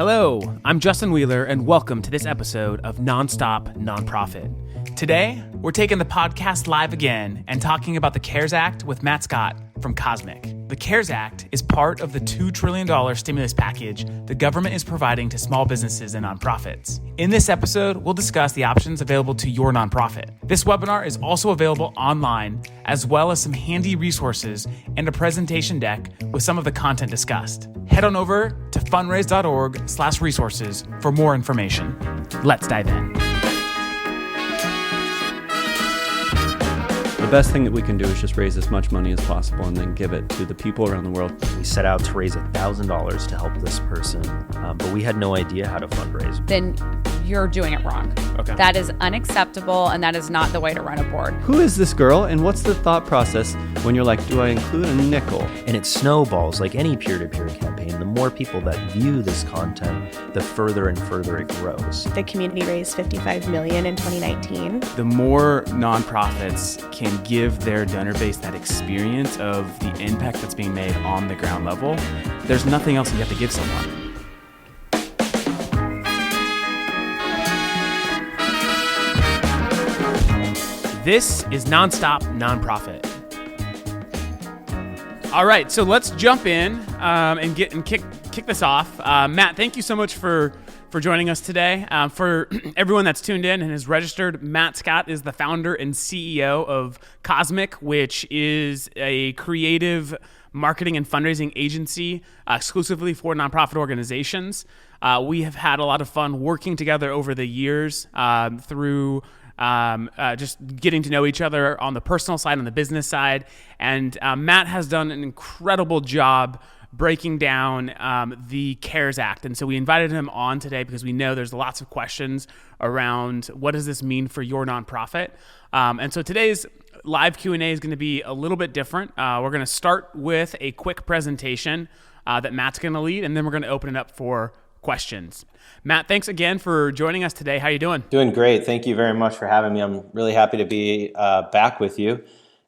Hello, I'm Justin Wheeler, and welcome to this episode of Nonstop Nonprofit. Today, we're taking the podcast live again and talking about the CARES Act with Matt Scott from CauseMic. The CARES Act is part of the $2 trillion stimulus package the government is providing to small businesses and nonprofits. In this episode, we'll discuss the options available to your nonprofit. This webinar is also available online, as well as some handy resources and a presentation deck with some of the content discussed. Head on over to fundraise.org/resources for more information. Let's dive in. The best thing that we can do is just raise as much money as possible and then give it to the people around the world. We set out to raise $1,000 to help this person, but we had no idea how to fundraise. Then you're doing it wrong. Okay. That is unacceptable, and that is not the way to run a board. Who is this girl, and what's the thought process when you're like, do I include a nickel? And it snowballs like any peer-to-peer campaign. The more people that view this content, the further and further it grows. The community raised $55 million in 2019. The more nonprofits can give their donor base that experience of the impact that's being made on the ground level, there's nothing else you have to give someone. This is Nonstop Nonprofit. All right, so let's jump in and kick this off. Matt, thank you so much for joining us today. For everyone that's tuned in and has registered, Matt Scott is the founder and CEO of CauseMic, which is a creative marketing and fundraising agency exclusively for nonprofit organizations. We have had a lot of fun working together over the years through just getting to know each other on the personal side, on the business side. And Matt has done an incredible job breaking down the CARES Act. And so we invited him on today because we know there's lots of questions around what does this mean for your nonprofit. And so today's live Q&A is going to be a little bit different. We're going to start with a quick presentation that Matt's going to lead, and then we're going to open it up for questions. Matt, thanks again for joining us today. How you doing? Doing great. Thank you very much for having me. I'm really happy to be back with you.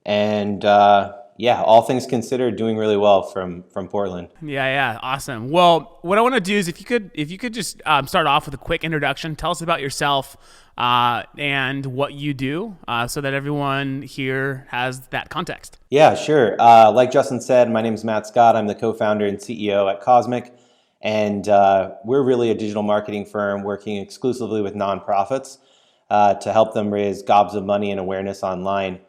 And all things considered, doing really well from Portland. Yeah, awesome. Well, what I want to do is if you could just start off with a quick introduction. Tell us about yourself and what you do, so that everyone here has that context. Yeah, sure. Like Justin said, my name is Matt Scott. I'm the co-founder and CEO at CauseMic. And we're really a digital marketing firm working exclusively with nonprofits to help them raise gobs of money and awareness online.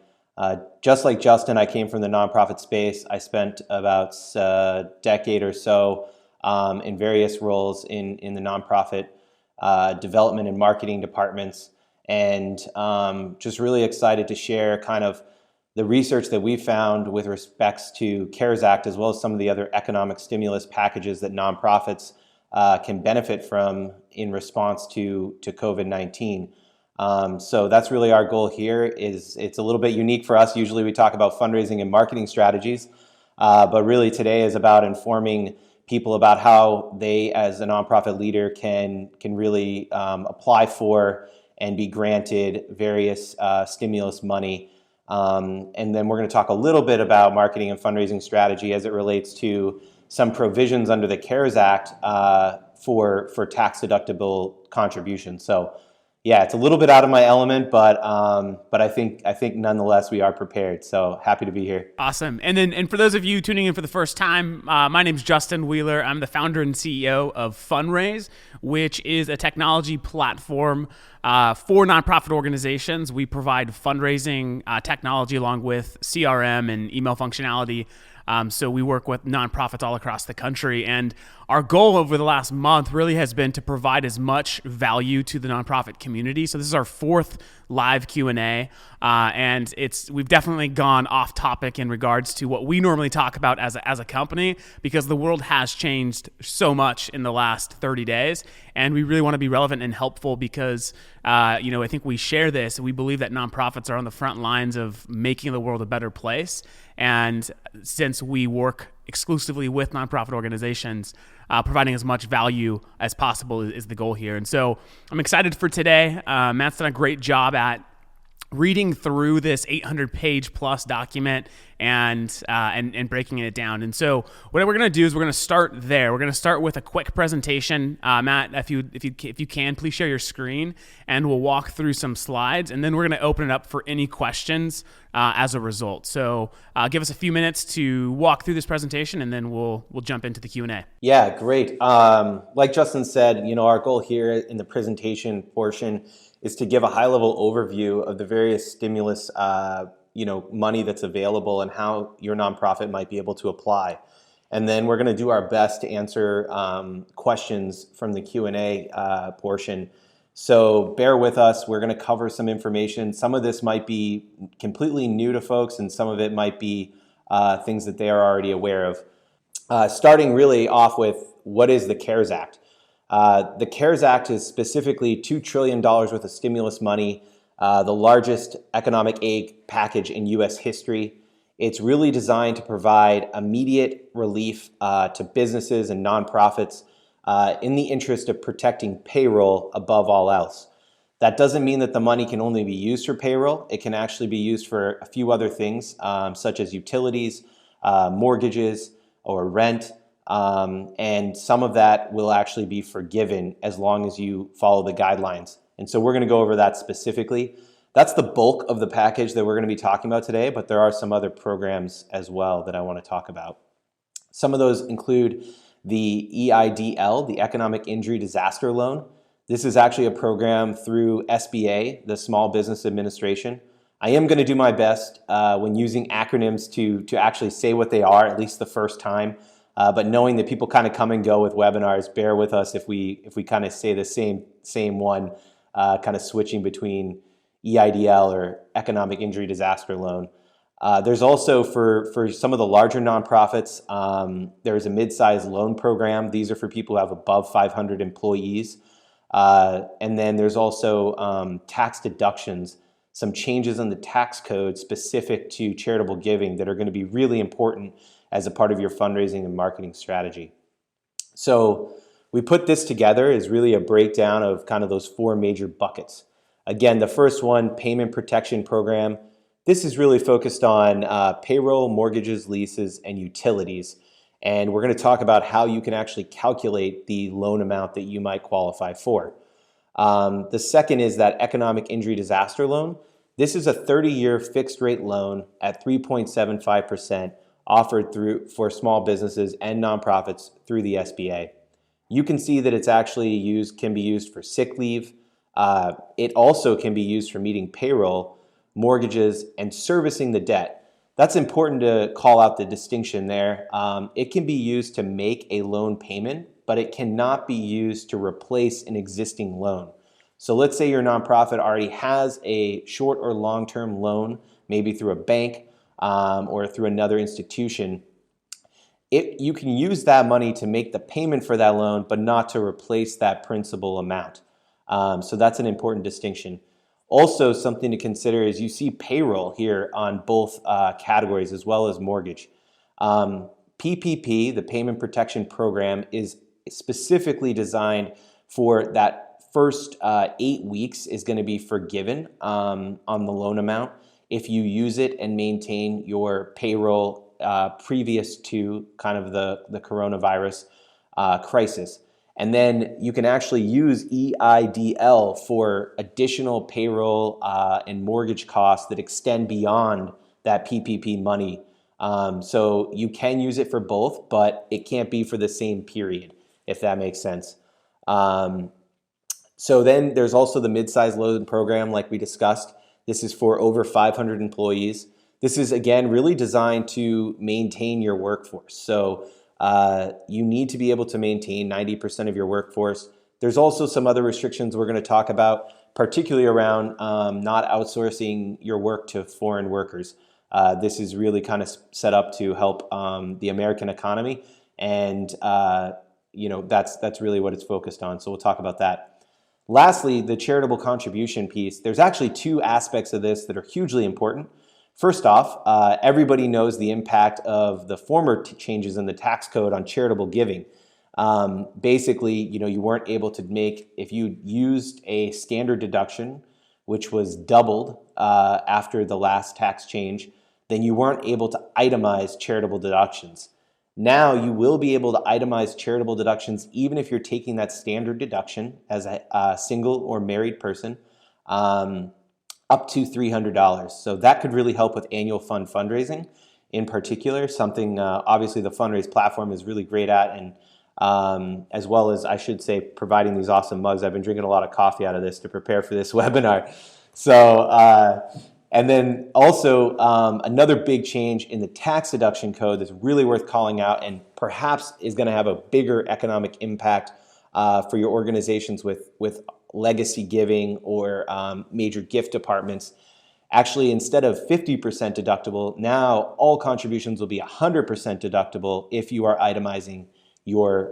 Just like Justin, I came from the nonprofit space. I spent about a decade or so in various roles in the nonprofit development and marketing departments, and just really excited to share kind of the research that we found with respects to CARES Act, as well as some of the other economic stimulus packages that nonprofits can benefit from in response to COVID-19. So that's really our goal here. It's a little bit unique for us. Usually we talk about fundraising and marketing strategies, but really today is about informing people about how they, as a nonprofit leader, can really apply for and be granted various stimulus money. And then we're going to talk a little bit about marketing and fundraising strategy as it relates to some provisions under the CARES Act for tax deductible contributions. So yeah, it's a little bit out of my element, but I think nonetheless we are prepared. So happy to be here. Awesome. And for those of you tuning in for the first time, my name's Justin Wheeler. I'm the founder and CEO of Fundraise, which is a technology platform for nonprofit organizations. We provide fundraising technology along with CRM and email functionality. So we work with nonprofits all across the country, and our goal over the last month really has been to provide as much value to the nonprofit community. So this is our fourth live Q&A, and we've definitely gone off topic in regards to what we normally talk about as a company, because the world has changed so much in the last 30 days, and we really want to be relevant and helpful because I think we share this. We believe that nonprofits are on the front lines of making the world a better place. And since we work exclusively with nonprofit organizations, providing as much value as possible is the goal here. And so I'm excited for today. Matt's done a great job at reading through this 800-page plus document and breaking it down. And so what we're going to do is we're going to start there. We're going to start with a quick presentation. Matt, if you can, please share your screen, and we'll walk through some slides, and then we're going to open it up for any questions as a result. So give us a few minutes to walk through this presentation, and then we'll jump into the Q&A. Yeah, great. Like Justin said, our goal here in the presentation portion is to give a high-level overview of the various stimulus, money that's available and how your nonprofit might be able to apply. And then we're going to do our best to answer questions from the Q&A portion. So bear with us. We're going to cover some information. Some of this might be completely new to folks, and some of it might be things that they are already aware of. Starting really off with, what is the CARES Act? The CARES Act is specifically $2 trillion worth of stimulus money, the largest economic aid package in U.S. history. It's really designed to provide immediate relief to businesses and nonprofits in the interest of protecting payroll above all else. That doesn't mean that the money can only be used for payroll. It can actually be used for a few other things, such as utilities, mortgages, or rent. And some of that will actually be forgiven as long as you follow the guidelines. And so we're going to go over that specifically. That's the bulk of the package that we're going to be talking about today, but there are some other programs as well that I want to talk about. Some of those include the EIDL, the Economic Injury Disaster Loan. This is actually a program through SBA, the Small Business Administration. I am going to do my best when using acronyms to actually say what they are, at least the first time. But knowing that people kind of come and go with webinars, bear with us if we kind of say the same one, kind of switching between EIDL or Economic Injury Disaster Loan. There's also for some of the larger nonprofits, there's a mid-sized loan program. These are for people who have above 500 employees. And then there's also tax deductions, some changes in the tax code specific to charitable giving that are going to be really important as a part of your fundraising and marketing strategy. So we put this together as really a breakdown of kind of those four major buckets. Again, the first one, Payment Protection Program. This is really focused on payroll, mortgages, leases, and utilities. And we're going to talk about how you can actually calculate the loan amount that you might qualify for. The second is that Economic Injury Disaster Loan. This is a 30-year fixed rate loan at 3.75%. offered for small businesses and nonprofits through the SBA. You can see that it's actually can be used for sick leave. It also can be used for meeting payroll, mortgages, and servicing the debt. That's important to call out the distinction there. It can be used to make a loan payment, but it cannot be used to replace an existing loan. So let's say your nonprofit already has a short or long-term loan, maybe through a bank, or through another institution. You can use that money to make the payment for that loan, but not to replace that principal amount. So that's an important distinction. Also, something to consider is you see payroll here on both categories as well as mortgage. PPP, the Payment Protection Program, is specifically designed for that first 8 weeks is going to be forgiven on the loan amount if you use it and maintain your payroll previous to kind of the coronavirus crisis. And then you can actually use EIDL for additional payroll and mortgage costs that extend beyond that PPP money. So you can use it for both, but it can't be for the same period, if that makes sense. So then there's also the mid-size loan program like we discussed. This is for over 500 employees. This is, again, really designed to maintain your workforce. So you need to be able to maintain 90% of your workforce. There's also some other restrictions we're going to talk about, particularly around not outsourcing your work to foreign workers. This is really kind of set up to help the American economy, and that's really what it's focused on. So we'll talk about that. Lastly, the charitable contribution piece. There's actually two aspects of this that are hugely important. First off, everybody knows the impact of the former changes in the tax code on charitable giving. Basically, you weren't able to make, if you used a standard deduction which was doubled after the last tax change, then you weren't able to itemize charitable deductions. Now you will be able to itemize charitable deductions even if you're taking that standard deduction as a single or married person, up to $300. So that could really help with annual fund fundraising in particular, something obviously the Fundraise platform is really great at, and as well as, I should say, providing these awesome mugs. I've been drinking a lot of coffee out of this to prepare for this webinar. So, and then also another big change in the tax deduction code that's really worth calling out and perhaps is going to have a bigger economic impact for your organizations with legacy giving or major gift departments. Actually, instead of 50% deductible, now all contributions will be 100% deductible if you are itemizing your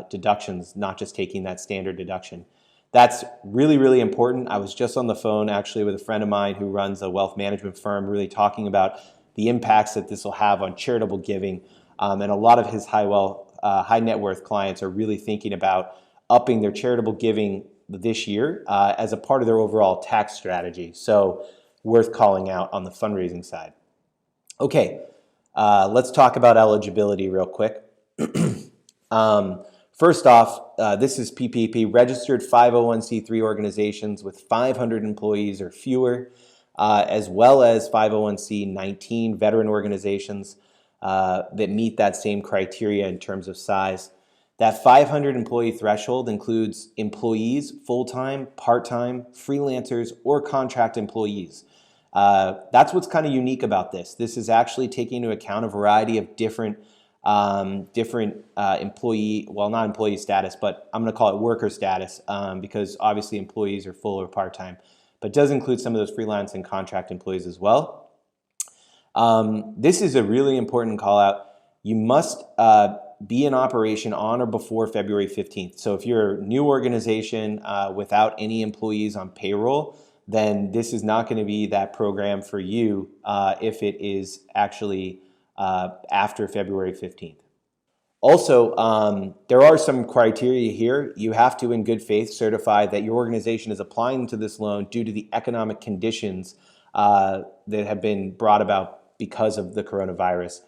deductions, not just taking that standard deduction. That's really, really important. I was just on the phone actually with a friend of mine who runs a wealth management firm, really talking about the impacts that this will have on charitable giving. And a lot of his high net worth clients are really thinking about upping their charitable giving this year as a part of their overall tax strategy. So worth calling out on the fundraising side. Okay, let's talk about eligibility real quick. First off, this is PPP, registered 501c3 organizations with 500 employees or fewer, as well as 501c19 veteran organizations that meet that same criteria in terms of size. That 500 employee threshold includes employees, full-time, part-time, freelancers, or contract employees. That's what's kind of unique about this. This is actually taking into account a variety of different employee, well, not employee status, but I'm going to call it worker status because obviously employees are full or part-time, but does include some of those freelance and contract employees as well. This is a really important call out. You must be in operation on or before February 15th. So if you're a new organization without any employees on payroll, then this is not going to be that program for you if it is actually after February 15th. Also, there are some criteria here. You have to, in good faith, certify that your organization is applying to this loan due to the economic conditions that have been brought about because of the coronavirus.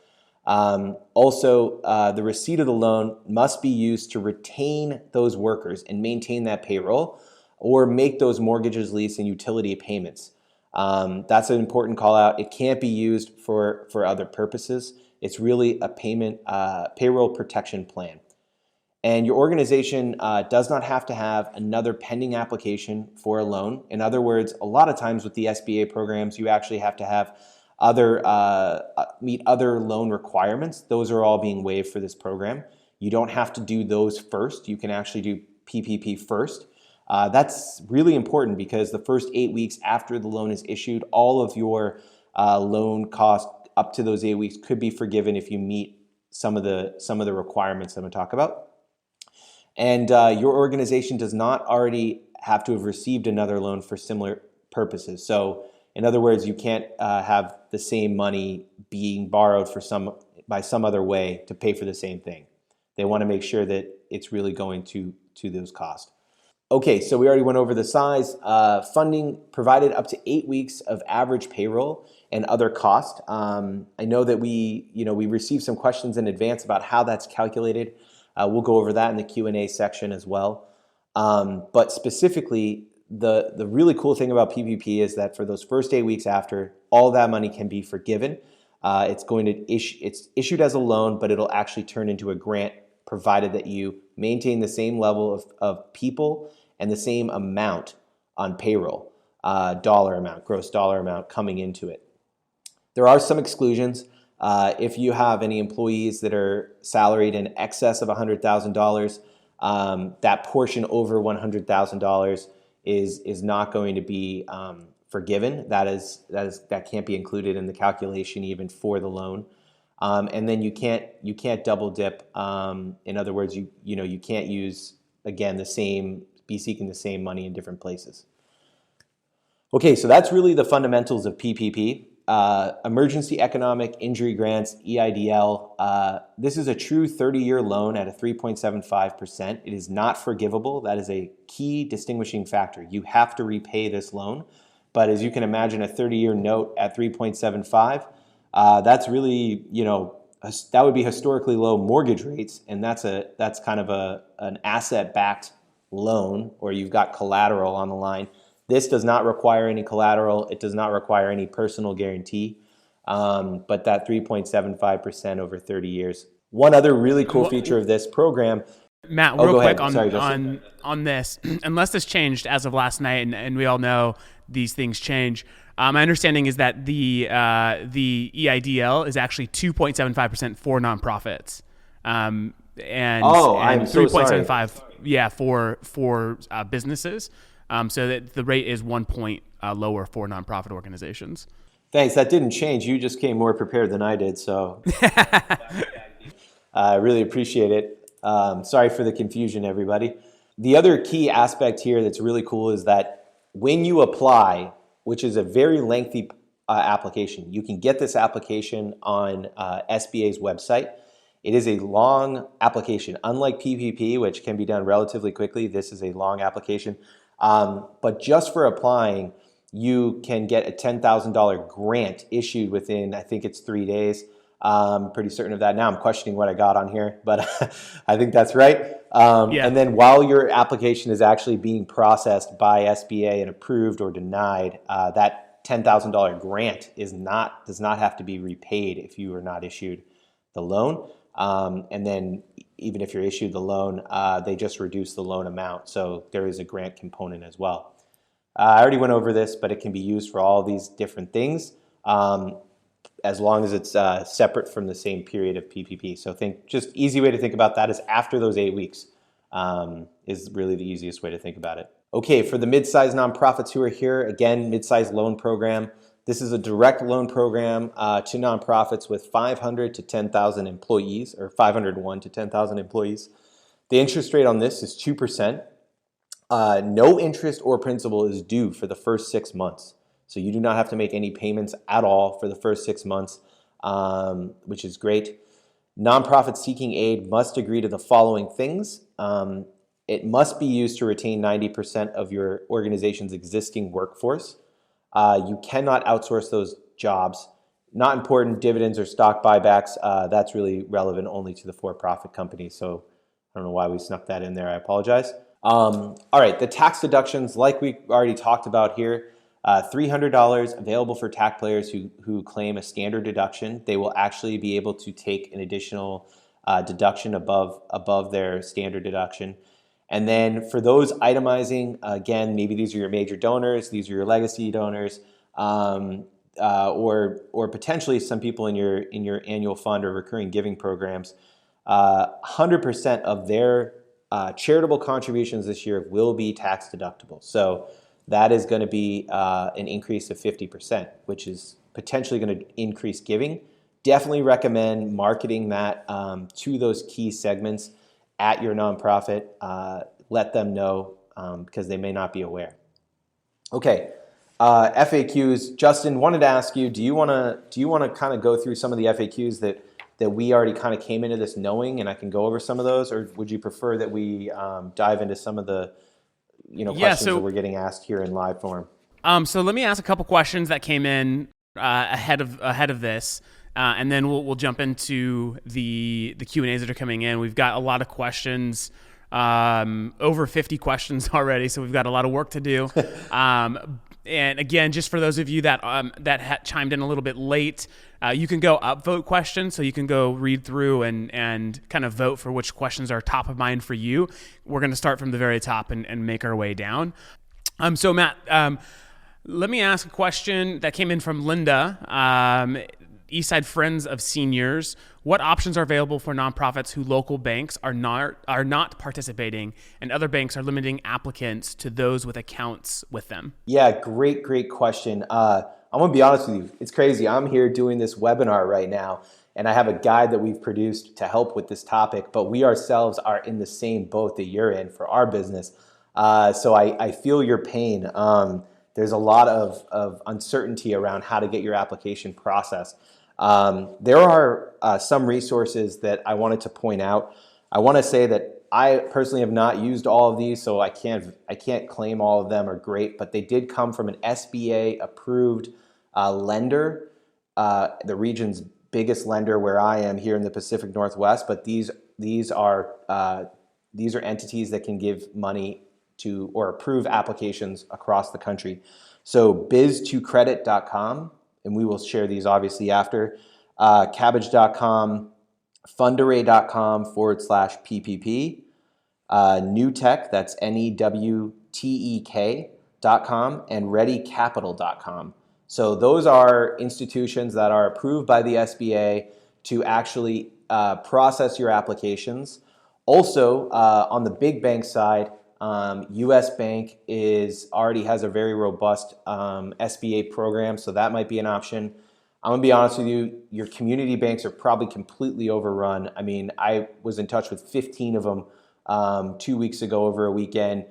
Also, the receipt of the loan must be used to retain those workers and maintain that payroll or make those mortgages, lease, and utility payments. That's an important call out. It can't be used for other purposes. It's really a payroll protection plan. And your organization does not have to have another pending application for a loan. In other words, a lot of times with the SBA programs, you actually have to have meet other loan requirements. Those are all being waived for this program. You don't have to do those first. You can actually do PPP first. That's really important because the first 8 weeks after the loan is issued, all of your loan costs up to those 8 weeks could be forgiven if you meet some of the requirements I'm going to talk about. And your organization does not already have to have received another loan for similar purposes. So in other words, you can't have the same money being borrowed by some other way to pay for the same thing. They want to make sure that it's really going to those costs. Okay, so we already went over the size. Funding provided up to 8 weeks of average payroll and other costs. I know that we received some questions in advance about how that's calculated. We'll go over that in the Q&A section as well. But specifically, the really cool thing about PPP is that for those first 8 weeks after, all that money can be forgiven. It's issued as a loan, but it'll actually turn into a grant provided that you maintain the same level of people and the same amount on payroll, gross dollar amount coming into it. There are some exclusions. If you have any employees that are salaried in excess of $100,000, that portion over $100,000 is not going to be forgiven. That can't be included in the calculation even for the loan. And then you can't double dip. In other words, you can't use again be seeking the same money in different places. Okay, so that's really the fundamentals of PPP. Emergency Economic Injury Grants, EIDL. This is a true 30-year loan at a 3.75%. It is not forgivable. That is a key distinguishing factor. You have to repay this loan. But as you can imagine, a 30-year note at 3.75, that's really, that would be historically low mortgage rates, and that's kind of an asset-backed loan, or you've got collateral on the line. This does not require any collateral. It does not require any personal guarantee, but that 3.75% over 30 years. One other really cool feature of this program. Matt, real quick Sorry, on this, unless this changed as of last night, and we all know these things change. My understanding is that the EIDL is actually 2.75% for nonprofits, and I'm so sorry. 3.75 for businesses. So that the rate is 1 point lower for nonprofit organizations. Thanks. That didn't change. You just came more prepared than I did, so I really appreciate it. Sorry for the confusion, everybody. The other key aspect here that's really cool is that when you apply, which is a very lengthy application, you can get this application on SBA's website. It is a long application. Unlike PPP, which can be done relatively quickly, this is a long application. But just for applying, you can get a $10,000 grant issued within, I think it's 3 days. I'm pretty certain of that. Now I'm questioning what I got on here, but I think that's right. And then while your application is actually being processed by SBA and approved or denied, that $10,000 grant does not have to be repaid if you are not issued the loan. And then even if you're issued the loan, they just reduce the loan amount. So there is a grant component as well. I already went over this, but it can be used for all these different things as long as it's separate from the same period of PPP. So just easy way to think about that is after those 8 weeks is really the easiest way to think about it. Okay, for the mid-sized nonprofits who are here, again, mid-sized loan program. This is a direct loan program to nonprofits with 500 to 10,000 employees, or 501 to 10,000 employees. The interest rate on this is 2%. No interest or principal is due for the first 6 months. So you do not have to make any payments at all for the first 6 months, which is great. Nonprofits seeking aid must agree to the following things. It must be used to retain 90% of your organization's existing workforce. You cannot outsource those jobs. Not important dividends or stock buybacks. That's really relevant only to the for-profit companies. So I don't know why we snuck that in there. I apologize. All right, the tax deductions, like we already talked about here, $300 available for taxpayers who claim a standard deduction. They will actually be able to take an additional deduction above their standard deduction. And then for those itemizing, again, maybe these are your major donors, these are your legacy donors, or potentially some people in your annual fund or recurring giving programs. 100% of their charitable contributions this year will be tax deductible. So that is going to be an increase of 50%, which is potentially going to increase giving. Definitely recommend marketing that to those key segments at your nonprofit. Let them know because they may not be aware. Okay, FAQs. Justin, wanted to ask you, do you want to kind of go through some of the FAQs that we already kind of came into this knowing, and I can go over some of those, or would you prefer that we dive into some of the questions that we're getting asked here in live form? So let me ask a couple questions that came in ahead of this, and then we'll jump into the Q&As that are coming in. We've got a lot of questions, over 50 questions already, so we've got a lot of work to do. And again, just for those of you that chimed in a little bit late, you can go upvote questions, so you can go read through and kind of vote for which questions are top of mind for you. We're going to start from the very top and make our way down. So Matt, let me ask a question that came in from Linda, Eastside Friends of Seniors. What options are available for nonprofits who local banks are not participating, and other banks are limiting applicants to those with accounts with them? Yeah, great question. I'm going to be honest with you. It's crazy. I'm here doing this webinar right now, and I have a guide that we've produced to help with this topic, but we ourselves are in the same boat that you're in for our business. So I feel your pain. There's a lot of uncertainty around how to get your application processed. There are some resources that I wanted to point out. I want to say that I personally have not used all of these, so I can't claim all of them are great, but they did come from an SBA approved lender, the region's biggest lender where I am here in the Pacific Northwest. But these are entities that can give money to or approve applications across the country. So biz2credit.com, and we will share these obviously after, cabbage.com, fundaray.com/PPP, Newtek, that's NEWTEK.com, and readycapital.com. So those are institutions that are approved by the SBA to actually process your applications. Also, on the big bank side, US Bank already has a very robust SBA program, so that might be an option. I'm gonna be honest with you, your community banks are probably completely overrun. I mean, I was in touch with 15 of them 2 weeks ago over a weekend,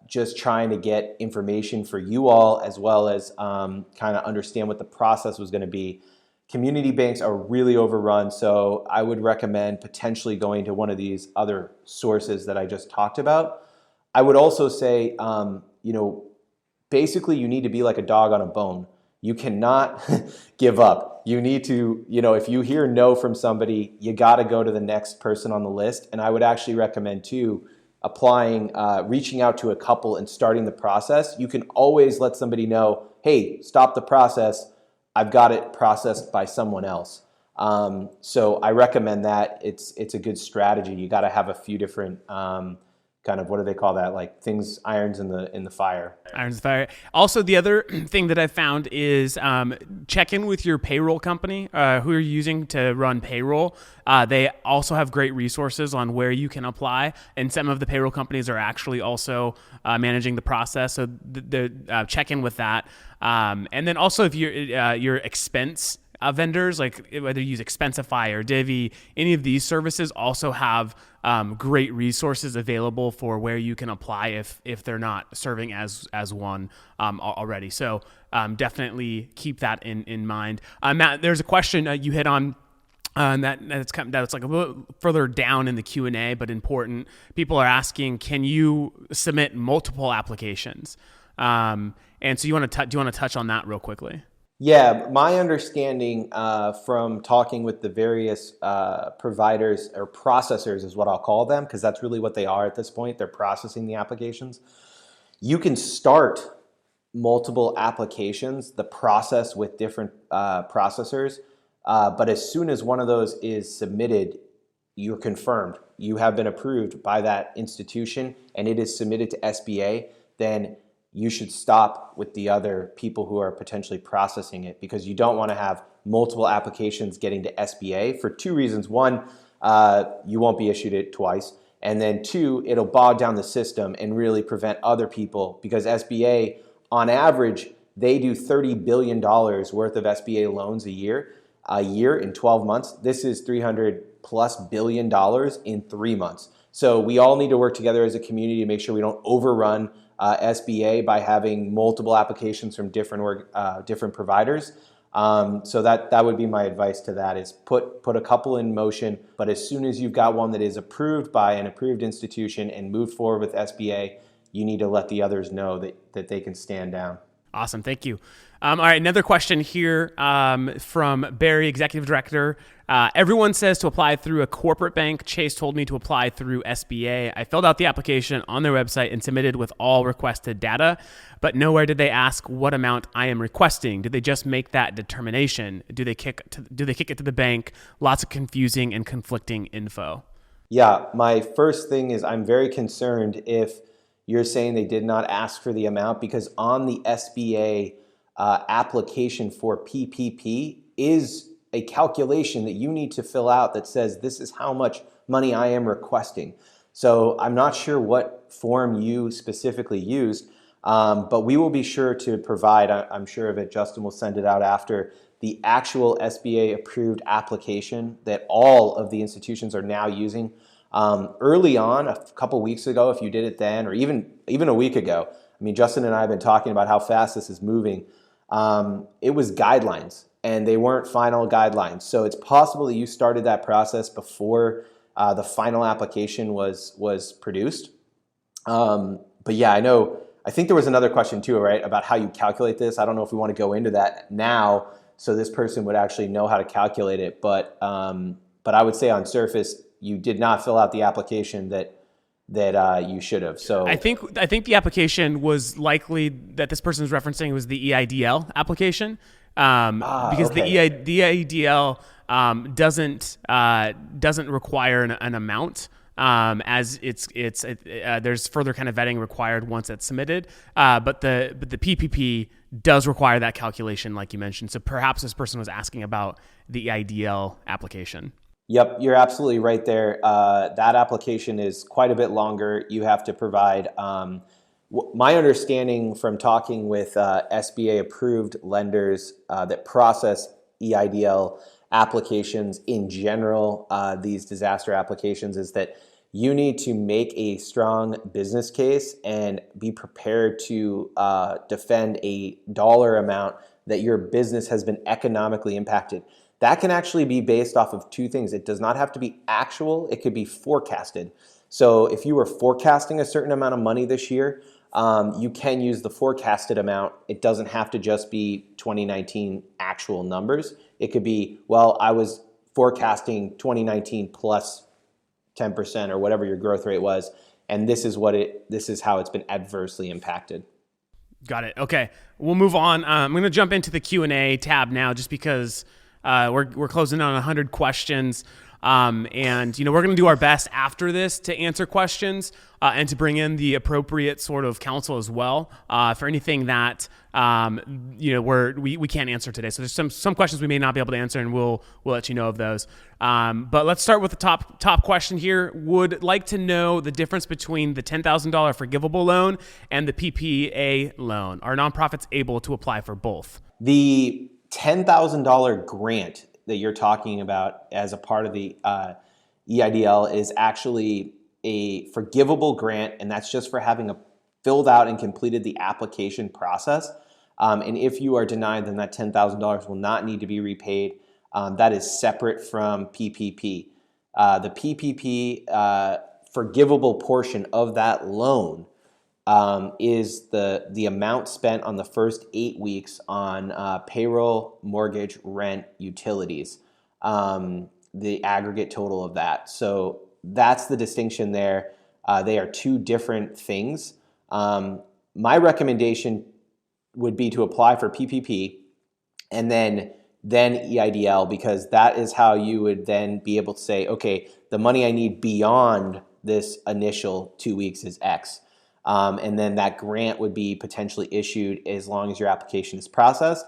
just trying to get information for you all, as well as kind of understand what the process was gonna be. Community banks are really overrun, so I would recommend potentially going to one of these other sources that I just talked about. I would also say, basically you need to be like a dog on a bone. You cannot give up. You need to, if you hear no from somebody, you got to go to the next person on the list. And I would actually recommend too, applying, reaching out to a couple and starting the process. You can always let somebody know, hey, stop the process. I've got it processed by someone else. So I recommend that. It's a good strategy. You got to have a few different kind of, what do they call that? Like things, irons in the fire. Irons in the fire. Also, the other thing that I found is check in with your payroll company, who you're using to run payroll. They also have great resources on where you can apply, and some of the payroll companies are actually also managing the process. So check in with that. And then also, if your expense vendors, like whether you use Expensify or Divvy, any of these services also have great resources available for where you can apply if they're not serving as one already. So definitely keep that in mind. Matt, there's a question you hit on that's like a little further down in the Q&A, but important. People are asking, can you submit multiple applications? And so do you want to touch on that real quickly? Yeah, my understanding from talking with the various providers or processors is what I'll call them, because that's really what they are at this point. They're processing the applications. You can start multiple applications, the process with different processors, but as soon as one of those is submitted, you're confirmed. You have been approved by that institution and it is submitted to SBA, then you should stop with the other people who are potentially processing it, because you don't want to have multiple applications getting to SBA for two reasons. One, you won't be issued it twice. And then two, it'll bog down the system and really prevent other people, because SBA, on average, they do $30 billion worth of SBA loans a year in 12 months. This is $300+ billion in 3 months. So we all need to work together as a community to make sure we don't overrun SBA by having multiple applications from different providers. So that would be my advice to that, is put a couple in motion, but as soon as you've got one that is approved by an approved institution and move forward with SBA, you need to let the others know that they can stand down. Awesome. Thank you. All right. Another question here from Barry, Executive Director. Everyone says to apply through a corporate bank. Chase told me to apply through SBA. I filled out the application on their website and submitted with all requested data, but nowhere did they ask what amount I am requesting. Did they just make that determination? Do they kick it to the bank? Lots of confusing and conflicting info. Yeah. My first thing is, I'm very concerned if you're saying they did not ask for the amount, because on the SBA application for PPP is a calculation that you need to fill out that says this is how much money I am requesting. So I'm not sure what form you specifically used, but we will be sure to provide, I'm sure of it, Justin will send it out after, the actual SBA approved application that all of the institutions are now using. Early on, a couple weeks ago, if you did it then, or even a week ago, I mean, Justin and I have been talking about how fast this is moving. It was guidelines, and they weren't final guidelines. So it's possible that you started that process before the final application was produced. But yeah, I think there was another question too, right, about how you calculate this. I don't know if we want to go into that now, so this person would actually know how to calculate it. But I would say on surface, you did not fill out the application that you should have. So I think the application was likely that this person is referencing was the EIDL application, because okay. the EIDL doesn't require an amount. As there's further kind of vetting required once it's submitted, but the PPP does require that calculation, like you mentioned. So perhaps this person was asking about the EIDL application. Yep, you're absolutely right there. That application is quite a bit longer. You have to provide. My understanding from talking with SBA approved lenders that process EIDL applications in general, these disaster applications, is that you need to make a strong business case and be prepared to defend a dollar amount that your business has been economically impacted. That can actually be based off of two things. It does not have to be actual, it could be forecasted. So if you were forecasting a certain amount of money this year, you can use the forecasted amount. It doesn't have to just be 2019 actual numbers. It could be, well, I was forecasting 2019 plus 10% or whatever your growth rate was, and this is how it's been adversely impacted. Got it. Okay, we'll move on. I'm going to jump into the Q&A tab now, just because we're closing on 100 questions. And we're going to do our best after this to answer questions and to bring in the appropriate sort of counsel as well for anything that we can't answer today. So there's some questions we may not be able to answer, and we'll let you know of those. But let's start with the top question here. Would like to know the difference between the $10,000 forgivable loan and the PPA loan. Are nonprofits able to apply for both? The $10,000 grant that you're talking about as a part of the EIDL is actually a forgivable grant, and that's just for having filled out and completed the application process. And if you are denied, then that $10,000 will not need to be repaid. That is separate from PPP. The PPP forgivable portion of that loan is the amount spent on the first 8 weeks on payroll, mortgage, rent, utilities, the aggregate total of that. So that's the distinction there. They are two different things. My recommendation would be to apply for PPP and then EIDL, because that is how you would then be able to say, okay, the money I need beyond this initial 2 weeks is X. And then that grant would be potentially issued as long as your application is processed.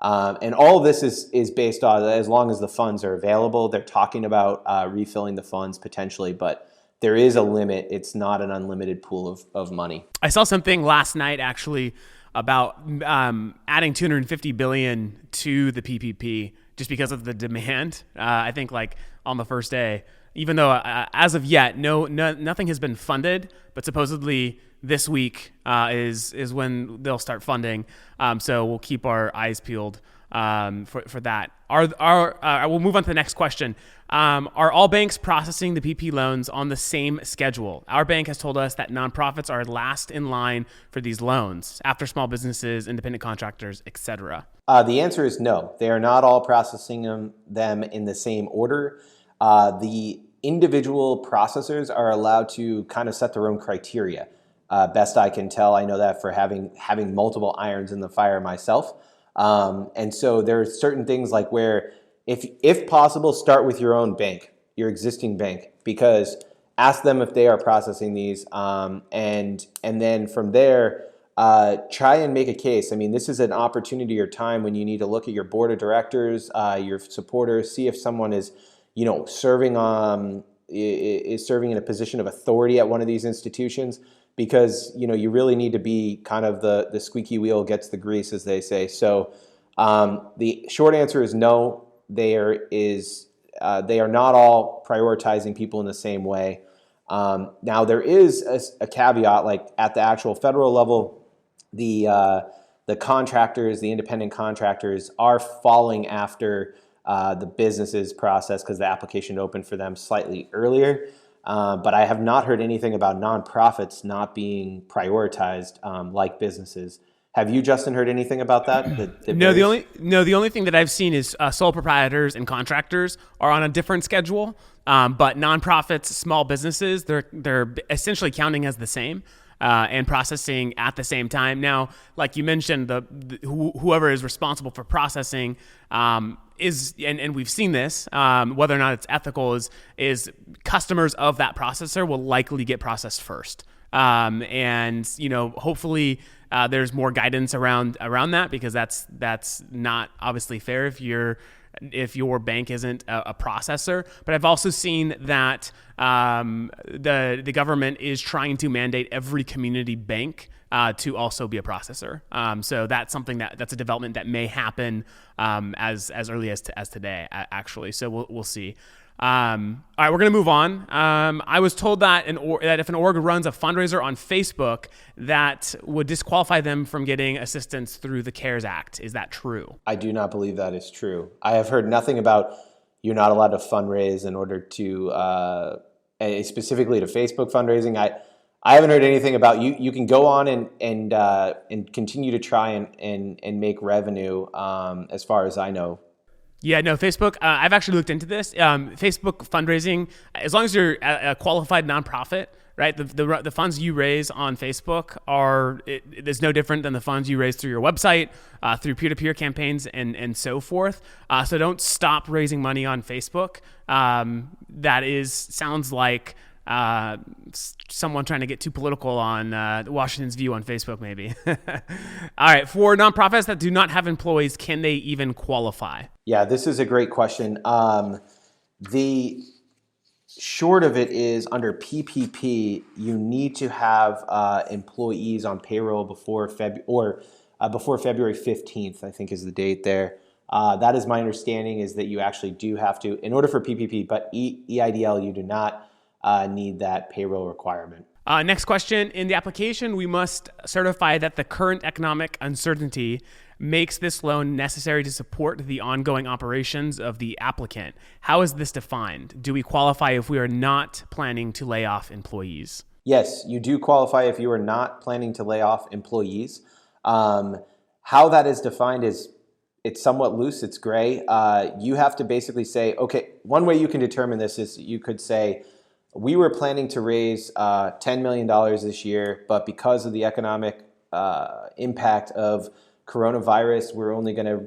And all of this is based on as long as the funds are available. They're talking about refilling the funds potentially, but there is a limit. It's not an unlimited pool of money. I saw something last night actually about adding $250 billion to the PPP just because of the demand. I think like on the first day, even though as of yet, nothing has been funded, but supposedly this week is when they'll start funding. So we'll keep our eyes peeled for that. We'll move on to the next question. Are all banks processing the PP loans on the same schedule? Our bank has told us that nonprofits are last in line for these loans after small businesses, independent contractors, etc. The answer is no. They are not all processing them in the same order. The individual processors are allowed to kind of set their own criteria. Best I can tell, I know that for having multiple irons in the fire myself. And so there's certain things like where, if possible, start with your own bank, your existing bank, because ask them if they are processing these, and then from there, try and make a case. I mean, this is an opportunity or time when you need to look at your board of directors, your supporters, see if someone is, serving in a position of authority at one of these institutions. Because you really need to be kind of the squeaky wheel gets the grease, as they say. So the short answer is no. They are not all prioritizing people in the same way. Now there is a caveat, like at the actual federal level, the contractors, the independent contractors, are following after the business's process because the application opened for them slightly earlier. But I have not heard anything about nonprofits not being prioritized like businesses. Have you, Justin, heard anything about that? The only thing that I've seen is sole proprietors and contractors are on a different schedule. But nonprofits, small businesses, they're essentially counting as the same. And processing at the same time. Now, like you mentioned, whoever is responsible for processing is, and we've seen this, whether or not it's ethical, is customers of that processor will likely get processed first. And hopefully there's more guidance around that, because that's not obviously fair if your bank isn't a processor. But I've also seen that the government is trying to mandate every community bank to also be a processor. So that's something that's a development that may happen as early as today, actually. So we'll see. All right, we're going to move on. I was told that that if an org runs a fundraiser on Facebook, that would disqualify them from getting assistance through the CARES Act. Is that true? I do not believe that is true. I have heard nothing about you're not allowed to fundraise in order to, specifically to Facebook fundraising. I haven't heard anything about you can go on and continue to try and make revenue, as far as I know. Yeah, no, Facebook, I've actually looked into this. Facebook fundraising, as long as you're a qualified nonprofit, right, the funds you raise on Facebook there's no different than the funds you raise through your website, through peer-to-peer campaigns and so forth. So don't stop raising money on Facebook. Sounds like someone trying to get too political on Washington's view on Facebook, maybe. All right, for nonprofits that do not have employees, can they even qualify? Yeah, this is a great question. The short of it is, under PPP, you need to have employees on payroll before February 15th, I think is the date there. That is my understanding, is that you actually do have to, in order for PPP, but EIDL, you do not need that payroll requirement. Next question. In the application, we must certify that the current economic uncertainty makes this loan necessary to support the ongoing operations of the applicant. How is this defined? Do we qualify if we are not planning to lay off employees? Yes, you do qualify if you are not planning to lay off employees. How that is defined is, it's somewhat loose, it's gray. You have to basically say, okay, one way you can determine this is you could say, we were planning to raise $10 million this year, but because of the economic impact of coronavirus, we're only going to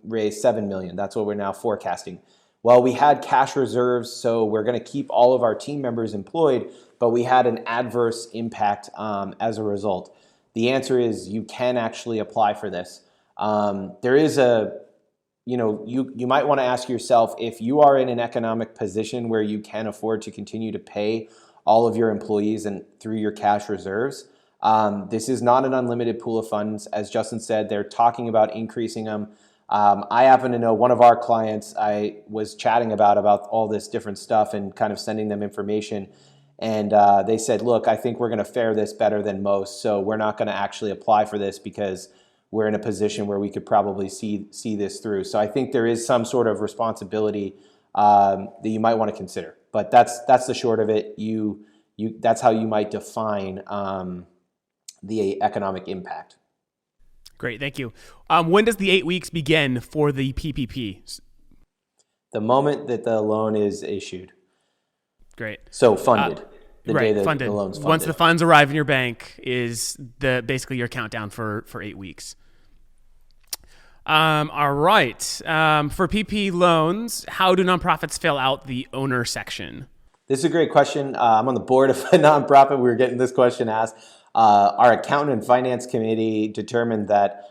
raise $7 million. That's what we're now forecasting. Well, we had cash reserves, so we're going to keep all of our team members employed, but we had an adverse impact as a result. The answer is you can actually apply for this. There is you might want to ask yourself, if you are in an economic position where you can afford to continue to pay all of your employees and through your cash reserves. This is not an unlimited pool of funds. As Justin said, they're talking about increasing them. I happen to know one of our clients, I was chatting about all this different stuff and kind of sending them information. And they said, look, I think we're going to fare this better than most. So we're not going to actually apply for this because we're in a position where we could probably see this through. So I think there is some sort of responsibility that you might want to consider. But that's the short of it. That's how you might define the economic impact. Great, thank you. When does the 8 weeks begin for the PPP? The moment that the loan is issued. Great. So funded. The right, day that funded. the loan's funded. Once the funds arrive in your bank is basically your countdown for 8 weeks. All right. For PP loans, how do nonprofits fill out the owner section? This is a great question. I'm on the board of a nonprofit. We were getting this question asked. Our accountant and finance committee determined that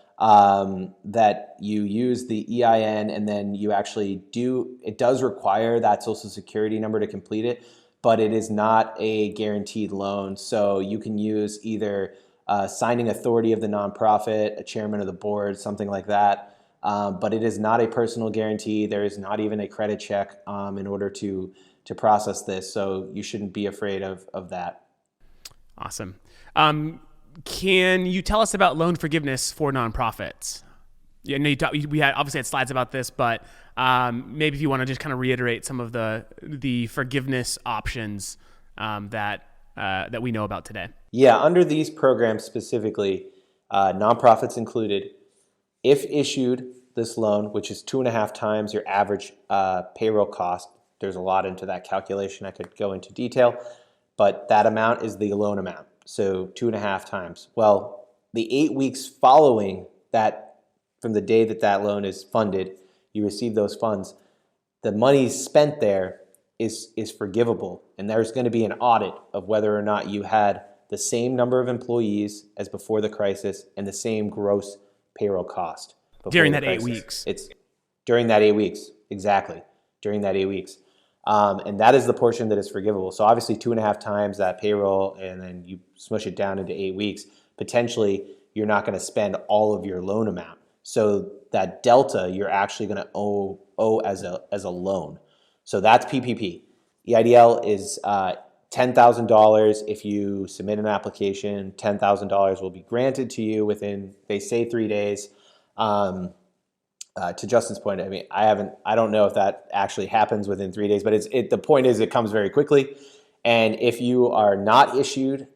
you use the EIN, and then you actually it does require that Social Security number to complete it, but it is not a guaranteed loan. So you can use either signing authority of the nonprofit, a chairman of the board, something like that. But it is not a personal guarantee. There is not even a credit check in order to process this. So you shouldn't be afraid of that. Awesome. Can you tell us about loan forgiveness for nonprofits? Yeah, no, we had obviously had slides about this, but maybe if you want to just kind of reiterate some of the forgiveness options that we know about today. Yeah, under these programs specifically, nonprofits included, if issued this loan, which is 2.5 times your average payroll cost, there's a lot into that calculation. I could go into detail, but that amount is the loan amount. So 2.5 times. Well, the 8 weeks following that, from the day that that loan is funded, you receive those funds, the money spent there is forgivable. And there's going to be an audit of whether or not you had the same number of employees as before the crisis and the same gross payroll cost. During that 8 weeks. It's during that 8 weeks. Exactly. During that 8 weeks. And that is the portion that is forgivable. So obviously 2.5 times that payroll, and then you smush it down into 8 weeks, potentially you're not going to spend all of your loan amount. So that delta you're actually going to owe as a loan. So that's PPP. EIDL is $10,000. If you submit an application, $10,000 will be granted to you within, they say, 3 days. To Justin's point, I mean, I don't know if that actually happens within 3 days, but the point is it comes very quickly. And if you are not issued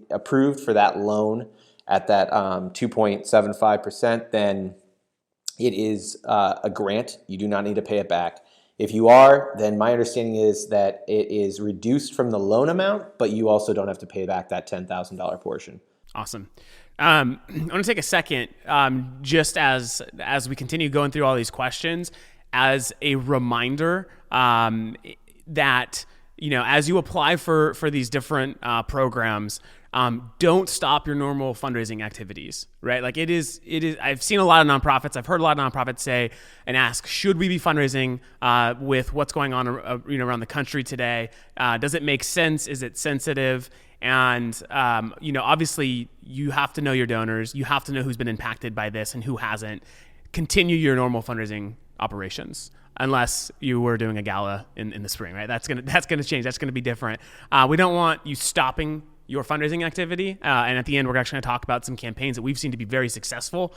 approved for that loan at that 2.75%, then it is a grant. You do not need to pay it back. If you are, then my understanding is that it is reduced from the loan amount, but you also don't have to pay back that $10,000 portion. Awesome. I want to take a second, just as we continue going through all these questions, as a reminder that, as you apply for these different programs, don't stop your normal fundraising activities, right? Like it is, I've seen a lot of nonprofits, I've heard a lot of nonprofits say and ask, should we be fundraising with what's going on around the country today? Does it make sense? Is it sensitive? And, obviously you have to know your donors. You have to know who's been impacted by this and who hasn't. Continue your normal fundraising operations, unless you were doing a gala in the spring, right? That's gonna change. That's gonna be different. We don't want you stopping your fundraising activity. And at the end, we're actually going to talk about some campaigns that we've seen to be very successful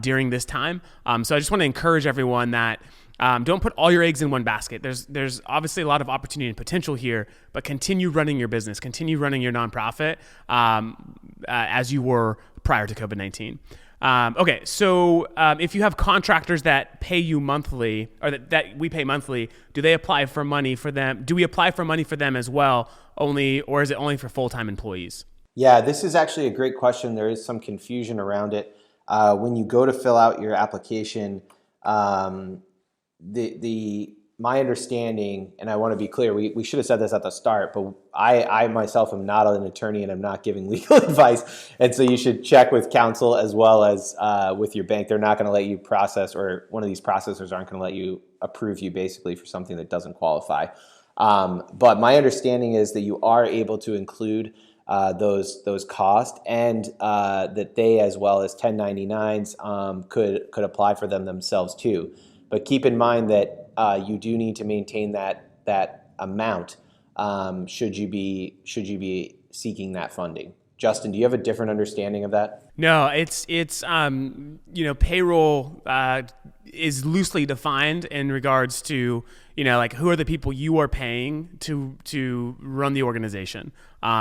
during this time. So I just want to encourage everyone that don't put all your eggs in one basket. There's obviously a lot of opportunity and potential here, but continue running your business, continue running your nonprofit as you were prior to COVID-19. Okay, so if you have contractors that pay you monthly, or that we pay monthly, do they apply for money for them? Do we apply for money for them as well, or is it only for full-time employees? Yeah, this is actually a great question. There is some confusion around it. When you go to fill out your application, my understanding, and I want to be clear, we should have said this at the start, but I myself am not an attorney and I'm not giving legal advice. And so you should check with counsel as well as with your bank. They're not going to let you process, or one of these processors aren't going to let you approve you basically for something that doesn't qualify. But my understanding is that you are able to include those costs, and that they, as well as 1099s, could apply for them themselves too. But keep in mind that you do need to maintain that amount should you be seeking that funding. Justin, do you have a different understanding of that? No, it's payroll is loosely defined in regards to like who are the people you are paying to run the organization.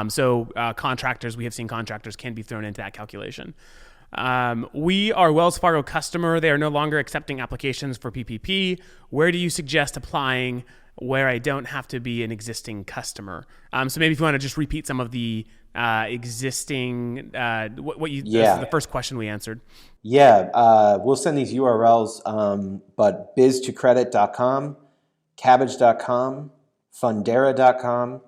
So contractors, we have seen contractors can be thrown into that calculation. We are Wells Fargo customer. They are no longer accepting applications for PPP. Where do you suggest applying where I don't have to be an existing customer? So maybe if you want to just repeat some of the existing, the first question we answered. Yeah, we'll send these URLs, but biz2credit.com, cabbage.com, fundera.com,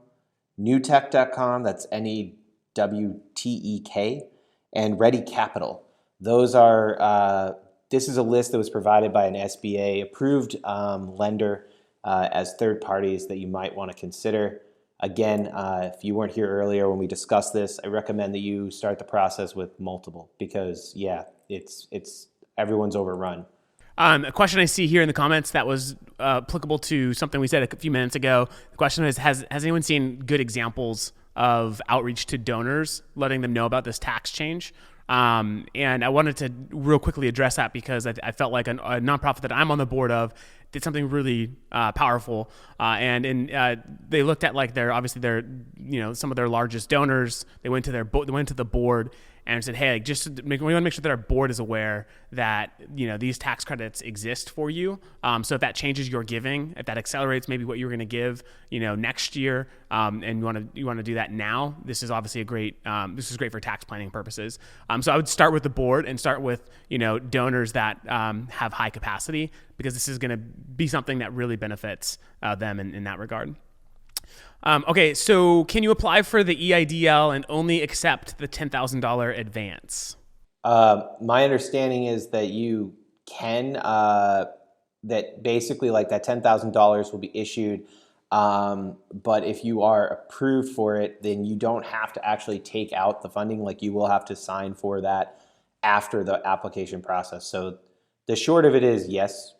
newtek.com, that's NEWTEK, and Ready Capital. Those are, this is a list that was provided by an SBA approved lender as third parties that you might want to consider. Again, if you weren't here earlier when we discussed this, I recommend that you start the process with multiple, because it's everyone's overrun. A question I see here in the comments that was applicable to something we said a few minutes ago. The question is, has anyone seen good examples of outreach to donors, letting them know about this tax change? And I wanted to real quickly address that because I felt like a nonprofit that I'm on the board of did something really powerful. They looked at like obviously some of their largest donors. They went to the board and said, hey, we want to make sure that our board is aware that these tax credits exist for you. So if that changes your giving, if that accelerates maybe what you're going to give next year, and you want to do that now, this is obviously great for tax planning purposes. So I would start with the board and start with donors that have high capacity, because this is going to be something that really benefits them in that regard. Okay, so can you apply for the EIDL and only accept the $10,000 advance? My understanding is that you can, that basically like that $10,000 will be issued. But if you are approved for it, then you don't have to actually take out the funding. Like, you will have to sign for that after the application process. So the short of it is, yes,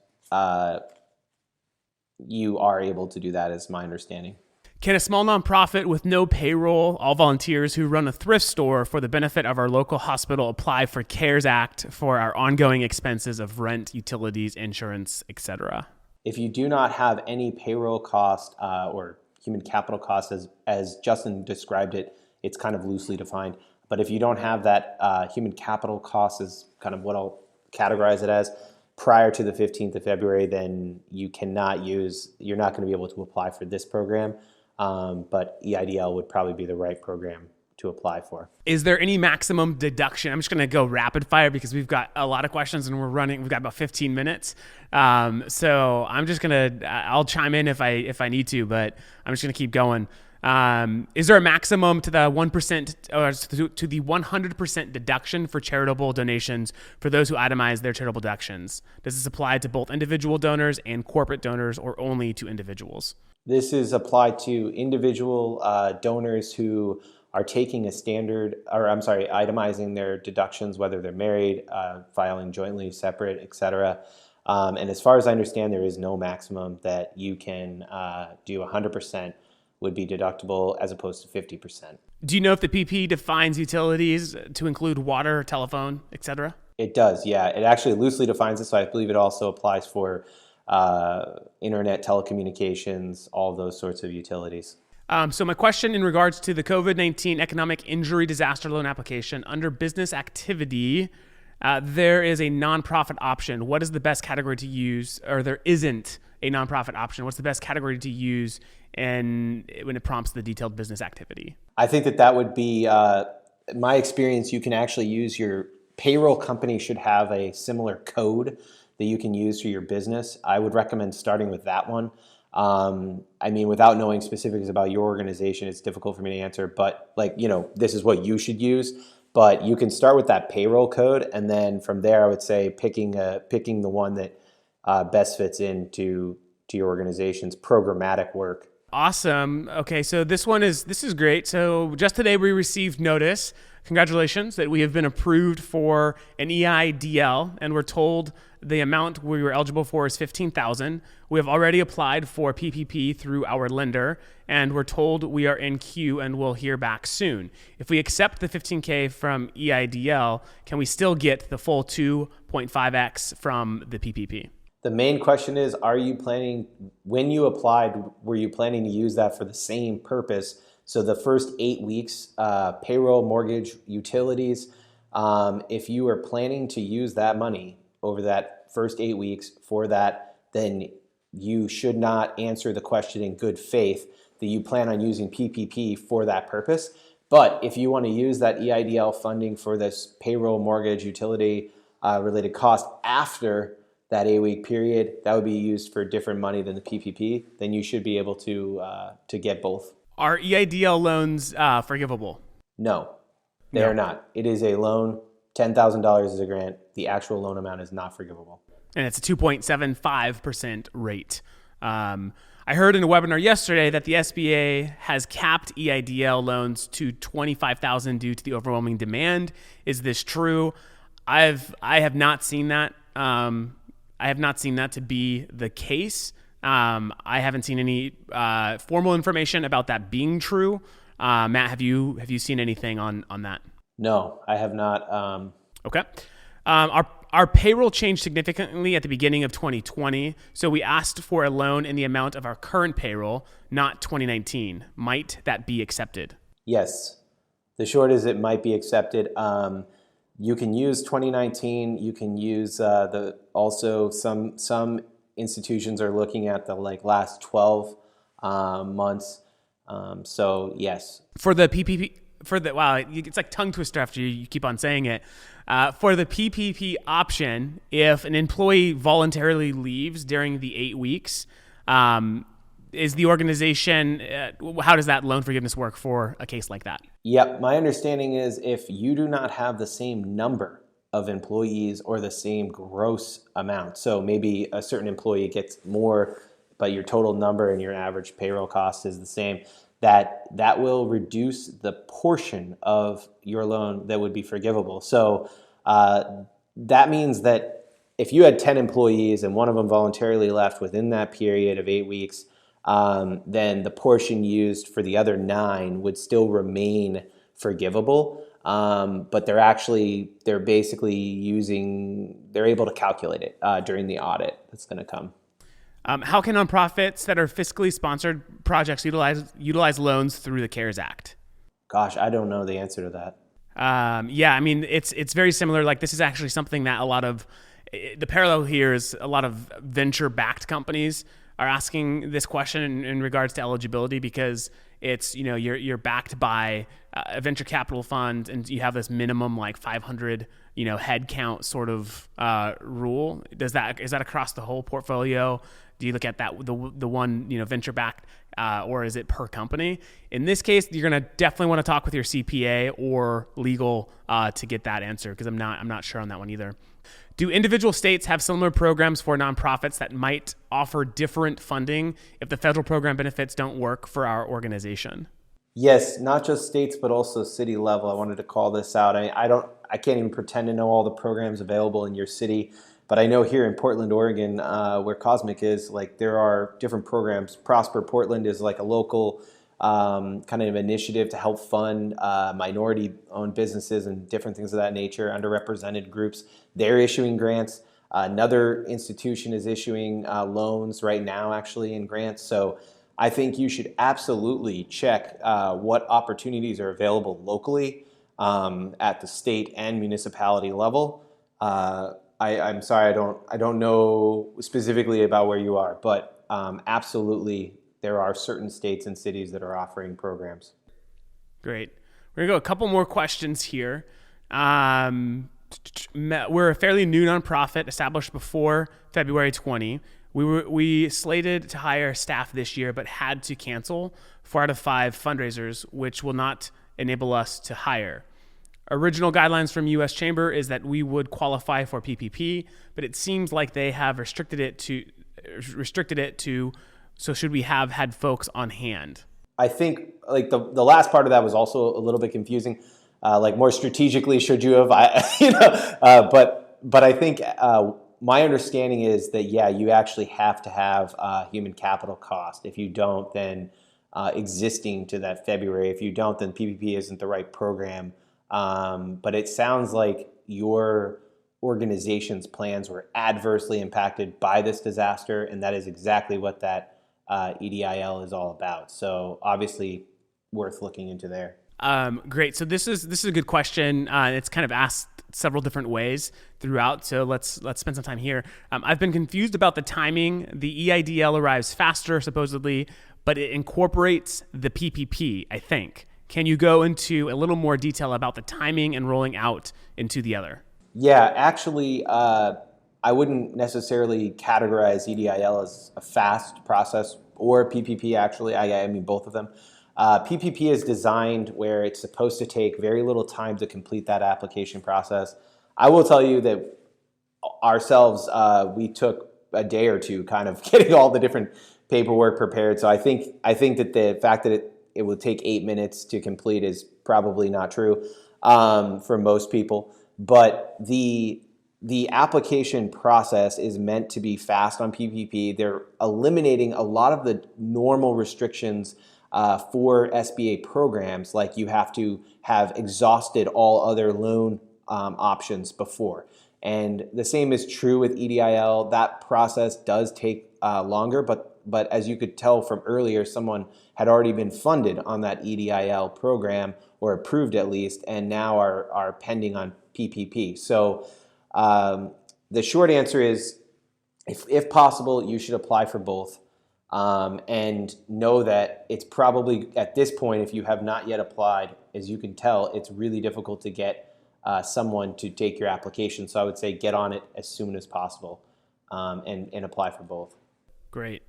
you are able to do that, is my understanding. Can a small nonprofit with no payroll, all volunteers who run a thrift store for the benefit of our local hospital, apply for CARES Act for our ongoing expenses of rent, utilities, insurance, etc.? If you do not have any payroll cost or human capital costs, as Justin described it, it's kind of loosely defined. But if you don't have that human capital cost, is kind of what I'll categorize it as, prior to the 15th of February, then you're not going to be able to apply for this program. But EIDL would probably be the right program to apply for. Is there any maximum deduction? I'm just going to go rapid fire because we've got a lot of questions and we've got about 15 minutes. So I'm just I'll chime in if I need to, but I'm just going to keep going. Is there a maximum to the 1% or to the 100% deduction for charitable donations for those who itemize their charitable deductions? Does this apply to both individual donors and corporate donors, or only to individuals? This is applied to individual donors who are taking itemizing their deductions, whether they're married, filing jointly, separate, etc. And as far as I understand, there is no maximum that you can do. 100% would be deductible as opposed to 50%. Do you know if the PP defines utilities to include water, telephone, etc.? It does, yeah. It actually loosely defines it, so I believe it also applies for internet, telecommunications, all those sorts of utilities. So my question in regards to the COVID-19 economic injury disaster loan application, under business activity, there is a nonprofit option. What is the best category to use, or there isn't a nonprofit option? What's the best category to use when it prompts the detailed business activity? I think that would be, my experience, you can actually use your payroll company should have a similar code that you can use for your business. I would recommend starting with that one. I mean, without knowing specifics about your organization, it's difficult for me to answer, but this is what you should use. But you can start with that payroll code, and then from there, I would say picking the one that best fits into your organization's programmatic work. Awesome. Okay, so this is great. So just today we received notice. Congratulations that we have been approved for an EIDL, and we're told the amount we were eligible for is $15,000. We have already applied for PPP through our lender, and we're told we are in queue and we'll hear back soon. If we accept the $15K from EIDL, can we still get the full 2.5x from the PPP? The main question is, when you applied, were you planning to use that for the same purpose? So the first 8 weeks, payroll, mortgage, utilities, if you were planning to use that money over that first 8 weeks for that, then you should not answer the question in good faith that you plan on using PPP for that purpose. But if you want to use that EIDL funding for this payroll, mortgage, utility related cost after that 8-week period, that would be used for different money than the PPP, then you should be able to get both. Are EIDL loans forgivable? No, they are not. It is a loan. $10,000 is a grant. The actual loan amount is not forgivable. And it's a 2.75% rate. I heard in a webinar yesterday that the SBA has capped EIDL loans to $25,000 due to the overwhelming demand. Is this true? I have not seen that. I have not seen that to be the case. I haven't seen any formal information about that being true. Matt, have you seen anything on that? No, I have not. Okay. Our payroll changed significantly at the beginning of 2020, so we asked for a loan in the amount of our current payroll, not 2019. Might that be accepted? Yes. The short is it might be accepted. You can use 2019. You can use also some institutions are looking at the last 12 months. So yes. For the PPP, wow, it's like tongue twister after you keep on saying it. For the PPP option, if an employee voluntarily leaves during the 8 weeks, is the organization, how does that loan forgiveness work for a case like that? Yep. My understanding is if you do not have the same number of employees or the same gross amount, so maybe a certain employee gets more, but your total number and your average payroll cost is the same, that will reduce the portion of your loan that would be forgivable. So that means that if you had 10 employees and one of them voluntarily left within that period of 8 weeks, then the portion used for the other 9 would still remain forgivable. But they're able to calculate it during the audit that's going to come. How can nonprofits that are fiscally sponsored projects utilize loans through the CARES Act? Gosh, I don't know the answer to that. Yeah, I mean, it's very similar. Like, this is actually something that the parallel here is a lot of venture-backed companies are asking this question in regards to eligibility, because it's, you're backed by a venture capital fund and you have this minimum 500 head count sort of rule. Is that across the whole portfolio? Do you look at that the one venture backed, or is it per company? In this case, you're gonna definitely want to talk with your CPA or legal to get that answer, because I'm not sure on that one either. Do individual states have similar programs for nonprofits that might offer different funding if the federal program benefits don't work for our organization? Yes, not just states, but also city level. I wanted to call this out. I can't even pretend to know all the programs available in your city, but I know here in Portland, Oregon, where CauseMic is, there are different programs. Prosper Portland is a local kind of initiative to help fund minority-owned businesses and different things of that nature, underrepresented groups. They're issuing grants. Another institution is issuing loans right now, actually, in grants. So I think you should absolutely check what opportunities are available locally at the state and municipality level. I'm sorry, I don't know specifically about where you are, but absolutely there are certain states and cities that are offering programs. Great. We're gonna go a couple more questions here. We're a fairly new nonprofit established before February 20. We slated to hire staff this year, but had to cancel 4 out of 5 fundraisers, which will not enable us to hire. Original guidelines from U.S. Chamber is that we would qualify for PPP, but it seems like they have restricted it to. So should we have had folks on hand? I think the last part of that was also a little bit confusing. More strategically, should you have? But I think my understanding is that you actually have to have human capital cost. If you don't, then existing to that February. If you don't, then PPP isn't the right program. But it sounds like your organization's plans were adversely impacted by this disaster, and that is exactly what that EDIL is all about. So obviously worth looking into there. Great. So this is a good question. It's kind of asked several different ways throughout. So let's spend some time here. I've been confused about the timing. The EIDL arrives faster, supposedly, but it incorporates the PPP, I think. Can you go into a little more detail about the timing and rolling out into the other? Yeah, actually, I wouldn't necessarily categorize EDIL as a fast process or PPP, actually. I mean, both of them. PPP is designed where it's supposed to take very little time to complete that application process. I will tell you that ourselves, we took a day or two kind of getting all the different paperwork prepared. So I think that the fact that it would take 8 minutes to complete is probably not true for most people. But the application process is meant to be fast on PPP. They're eliminating a lot of the normal restrictions for SBA programs, like you have to have exhausted all other loan options before. And the same is true with EDIL. That process does take longer, but as you could tell from earlier, someone had already been funded on that EDIL program, or approved at least, and now are pending on PPP. So the short answer is, if possible, you should apply for both. And know that it's probably, at this point, if you have not yet applied, as you can tell, it's really difficult to get someone to take your application. So I would say get on it as soon as possible, and apply for both. Great.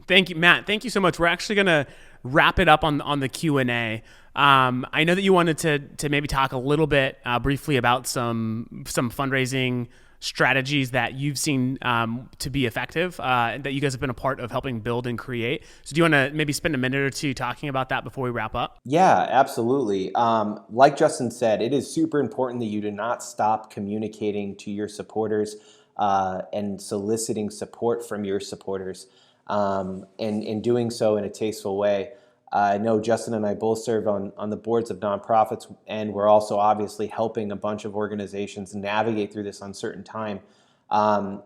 Thank you, Matt. Thank you so much. We're actually going to wrap it up on the Q&A. I know that you wanted to maybe talk a little bit briefly about some fundraising strategies that you've seen to be effective, that you guys have been a part of helping build and create. So do you want to maybe spend a minute or two talking about that before we wrap up? Yeah, absolutely. Like Justin said, it is super important that you do not stop communicating to your supporters and soliciting support from your supporters, and doing so in a tasteful way. I know Justin and I both serve on the boards of nonprofits, and we're also obviously helping a bunch of organizations navigate through this uncertain time. What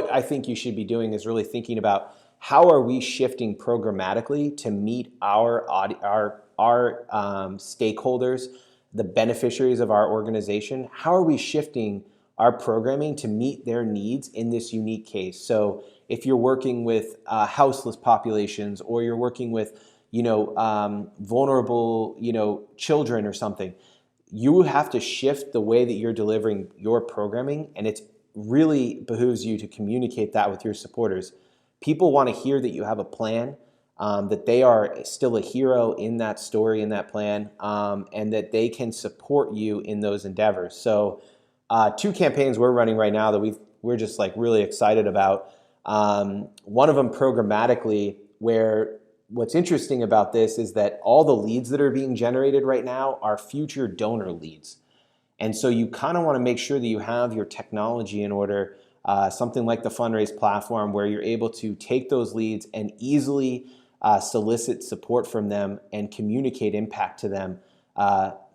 I think you should be doing is really thinking about how are we shifting programmatically to meet our stakeholders, the beneficiaries of our organization. How are we shifting our programming to meet their needs in this unique case? So if you're working with houseless populations, or you're working with, vulnerable, children or something, you have to shift the way that you're delivering your programming, and it really behooves you to communicate that with your supporters. People want to hear that you have a plan, that they are still a hero in that story, in that plan, and that they can support you in those endeavors. So 2 campaigns we're running right now that we're just like really excited about. One of them programmatically, where what's interesting about this is that all the leads that are being generated right now are future donor leads. And so you kind of want to make sure that you have your technology in order, something like the Fundraise platform, where you're able to take those leads and easily solicit support from them and communicate impact to them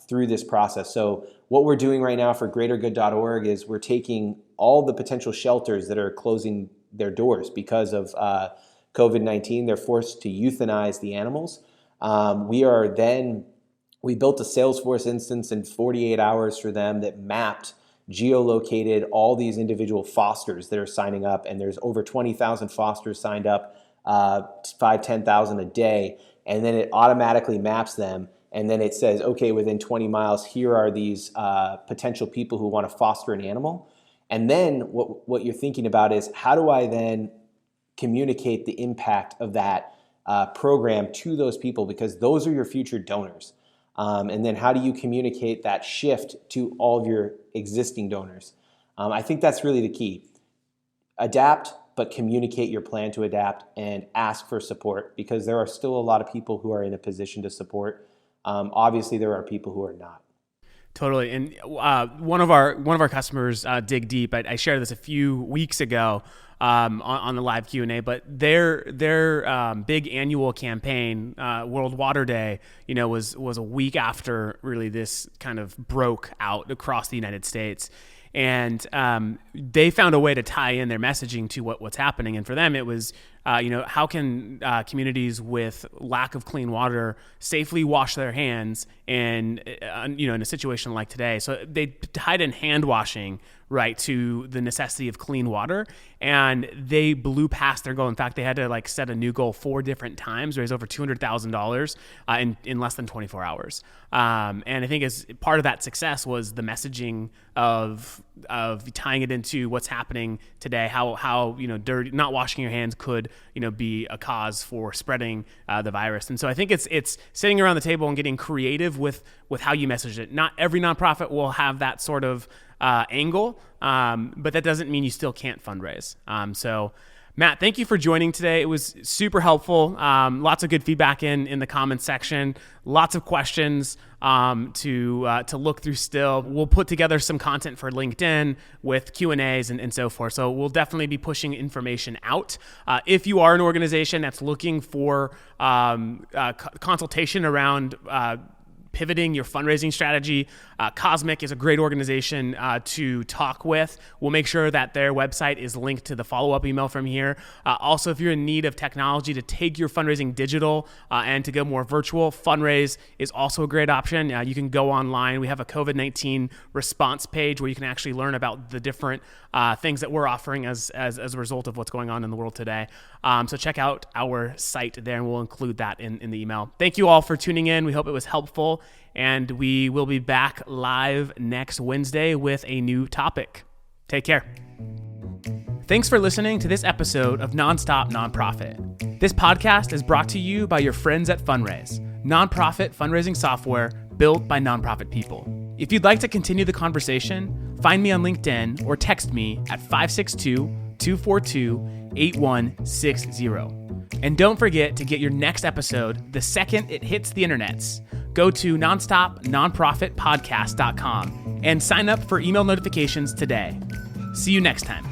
through this process. So what we're doing right now for greatergood.org is we're taking all the potential shelters that are closing their doors because of COVID-19. They're forced to euthanize the animals. We built a Salesforce instance in 48 hours for them that mapped, geolocated all these individual fosters that are signing up, and there's over 20,000 fosters signed up, 10,000 a day, and then it automatically maps them, and then it says, okay, within 20 miles, here are these potential people who want to foster an animal. And then what you're thinking about is, how do I then communicate the impact of that program to those people, because those are your future donors. And then how do you communicate that shift to all of your existing donors? I think that's really the key. Adapt, but communicate your plan to adapt, and ask for support, because there are still a lot of people who are in a position to support. Obviously, there are people who are not. Totally. And one of our customers, Dig Deep, I shared this a few weeks ago on the live Q&A, but their big annual campaign, World Water Day, was a week after really this kind of broke out across the United States. And they found a way to tie in their messaging to what's happening. And for them, it was, how can communities with lack of clean water safely wash their hands in a situation like today? So they tied in hand washing, right, to the necessity of clean water, and they blew past their goal. In fact, they had to set a new goal 4 different times, raise over $200,000 in less than 24 hours. And I think as part of that success was the messaging of tying it into what's happening today, how dirty, not washing your hands could be a cause for spreading the virus. And so I think it's sitting around the table and getting creative with how you message it. Not every nonprofit will have that sort of angle, but that doesn't mean you still can't fundraise. So Matt, thank you for joining today. It was super helpful. Lots of good feedback in the comments section. Lots of questions to look through still. We'll put together some content for LinkedIn with Q&As and so forth. So we'll definitely be pushing information out. If you are an organization that's looking for consultation around pivoting your fundraising strategy, CauseMic is a great organization to talk with. We'll make sure that their website is linked to the follow-up email from here. Also, if you're in need of technology to take your fundraising digital and to go more virtual, Fundraise is also a great option. You can go online. We have a COVID-19 response page where you can actually learn about the different things that we're offering as a result of what's going on in the world today. So check out our site there, and we'll include that in the email. Thank you all for tuning in. We hope it was helpful, and we will be back live next Wednesday with a new topic. Take care. Thanks for listening to this episode of Nonstop Nonprofit. This podcast is brought to you by your friends at Fundraise, nonprofit fundraising software built by nonprofit people. If you'd like to continue the conversation, find me on LinkedIn or text me at 562-242-8160. And don't forget to get your next episode the second it hits the internets. Go to nonstopnonprofitpodcast.com and sign up for email notifications today. See you next time.